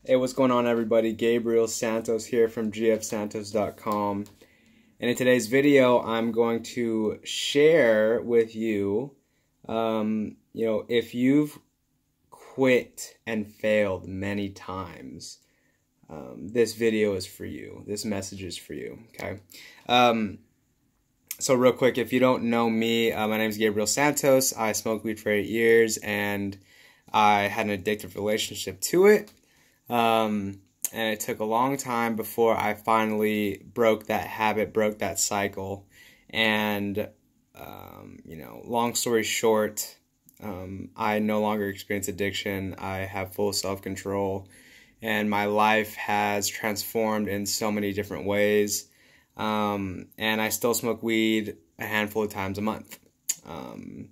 Hey, what's going on, everybody? Gabriel Santos here from gfsantos.com. And in today's video, I'm going to share with you, if you've quit and failed many times, this video is for you. This message is for you, okay? So real quick, if you don't know me, my name is Gabriel Santos. I smoked weed for 8 years, and I had an addictive relationship to it. And it took a long time before I finally broke that habit, broke that cycle. And, long story short, I no longer experience addiction. I have full self-control, and my life has transformed in so many different ways. And I still smoke weed a handful of times a month. And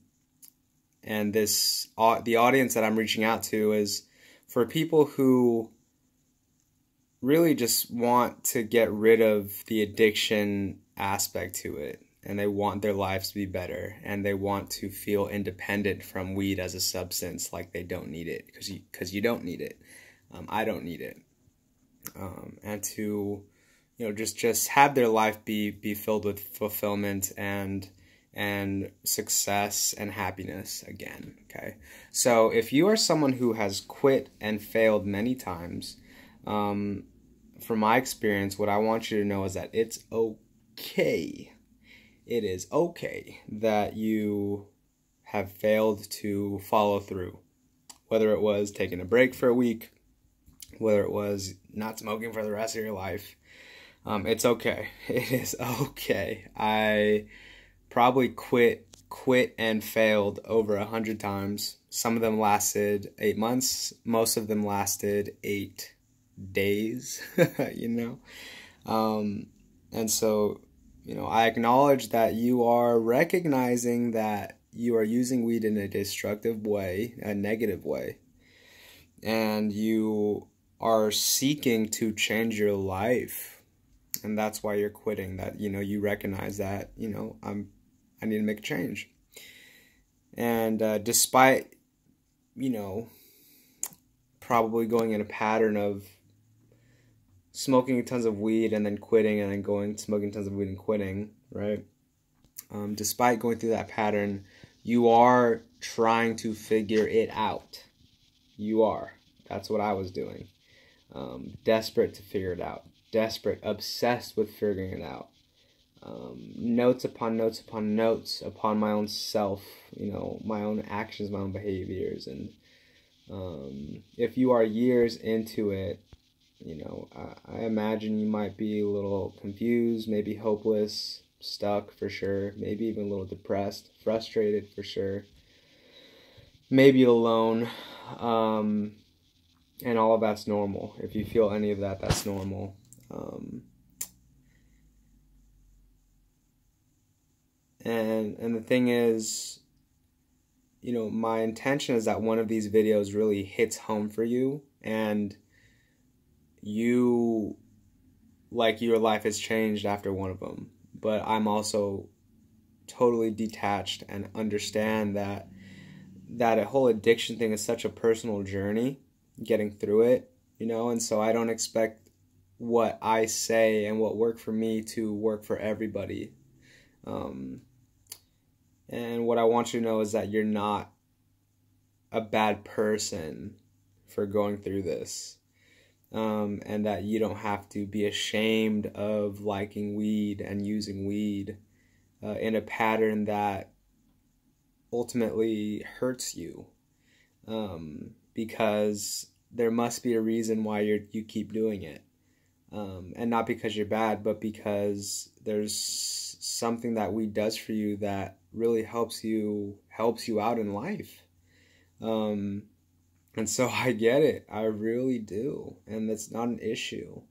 the audience that I'm reaching out to is for people who really just want to get rid of the addiction aspect to it, and they want their lives to be better, and they want to feel independent from weed as a substance, like they don't need it, because you don't need it. I don't need it. And to just have their life be filled with fulfillment and success and happiness again, okay? So if you are someone who has quit and failed many times, from my experience, what I want you to know is that it's okay. It is okay that you have failed to follow through. Whether it was taking a break for a week, whether it was not smoking for the rest of your life, it's okay. It is okay. I probably quit and failed over 100 times. Some of them lasted 8 months. Most of them lasted 8 days, And so, I acknowledge that you are recognizing that you are using weed in a destructive way, a negative way, and you are seeking to change your life. And that's why you're quitting, that, you recognize that, I need to make a change. And despite, probably going in a pattern of smoking tons of weed and then quitting, and then smoking tons of weed and quitting, right? Despite going through that pattern, you are trying to figure it out. You are. That's what I was doing. Desperate to figure it out. Desperate, obsessed with figuring it out. Notes upon notes upon notes upon my own self, my own actions, my own behaviors. And if you are years into it, I imagine you might be a little confused, maybe hopeless, stuck for sure, maybe even a little depressed, frustrated for sure, maybe alone, and all of that's normal. If you feel any of that, that's normal. And the thing is, my intention is that one of these videos really hits home for you, and your life has changed after one of them. But I'm also totally detached and understand that a whole addiction thing is such a personal journey, getting through it, and so I don't expect what I say and what worked for me to work for everybody. And what I want you to know is that you're not a bad person for going through this. And that you don't have to be ashamed of liking weed and using weed in a pattern that ultimately hurts you. Because there must be a reason why you keep doing it. And not because you're bad, but because there's something that weed does for you that really helps you out in life. And so I get it. I really do. And that's not an issue.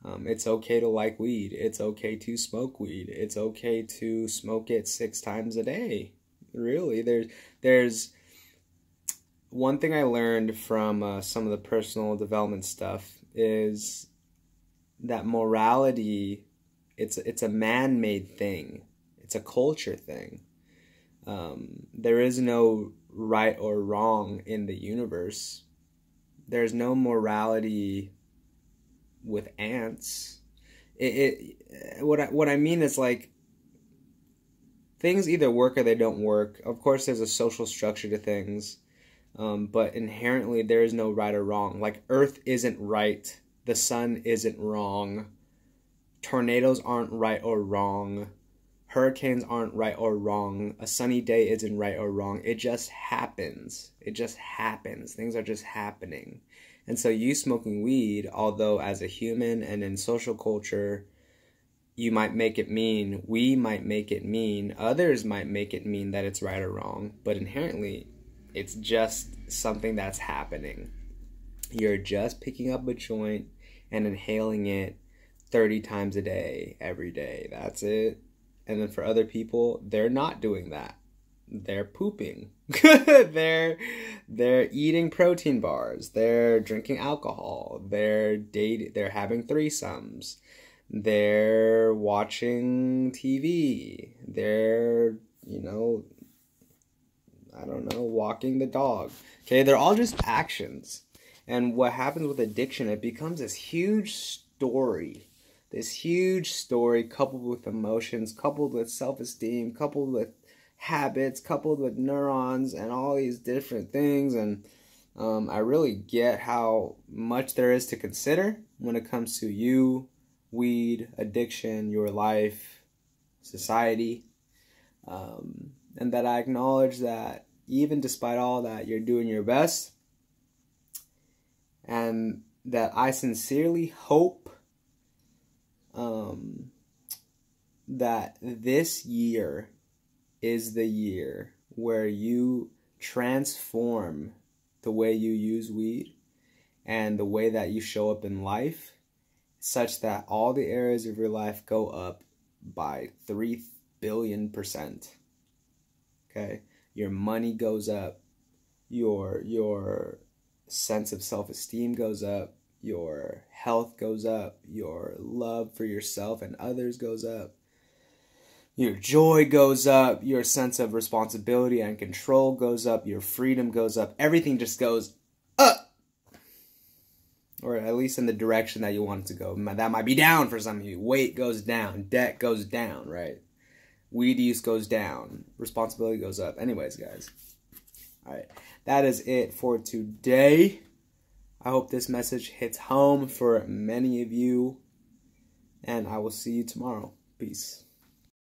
It's okay to like weed. It's okay to smoke weed. It's okay to smoke it 6 times a day. Really. There's one thing I learned from some of the personal development stuff is that morality, it's a man-made thing. It's a culture thing. There is no right or wrong in the universe. there's no morality with ants. What I mean is, like, things either work or they don't work. Of course, there's a social structure to things, but inherently there is no right or wrong. Like, Earth isn't right, the sun isn't wrong, tornadoes aren't right or wrong, hurricanes aren't right or wrong, a sunny day isn't right or wrong. It just happens. It just happens. Things are just happening. And so you smoking weed, although as a human and in social culture, you might make it mean, we might make it mean, others might make it mean that it's right or wrong, but inherently, it's just something that's happening. You're just picking up a joint and inhaling it 30 times a day, every day. That's it. And then for other people, they're not doing that. They're pooping. they're eating protein bars. They're drinking alcohol. They're having threesomes. They're watching TV. They're, walking the dog. Okay, they're all just actions. And what happens with addiction, it becomes this huge story. This huge story coupled with emotions, coupled with self-esteem, coupled with habits, coupled with neurons and all these different things. And I really get how much there is to consider when it comes to you, weed, addiction, your life, society. And that I acknowledge that even despite all that, you're doing your best. And that I sincerely hope that this year is the year where you transform the way you use weed and the way that you show up in life, such that all the areas of your life go up by 3 billion%. Okay? Your money goes up, your sense of self-esteem goes up, your health goes up, your love for yourself and others goes up, your joy goes up, your sense of responsibility and control goes up, your freedom goes up, everything just goes up. Or at least in the direction that you want it to go. That might be down for some of you. Weight goes down, debt goes down, right? Weed use goes down, responsibility goes up. Anyways, guys. Alright, that is it for today. I hope this message hits home for many of you, and I will see you tomorrow. Peace.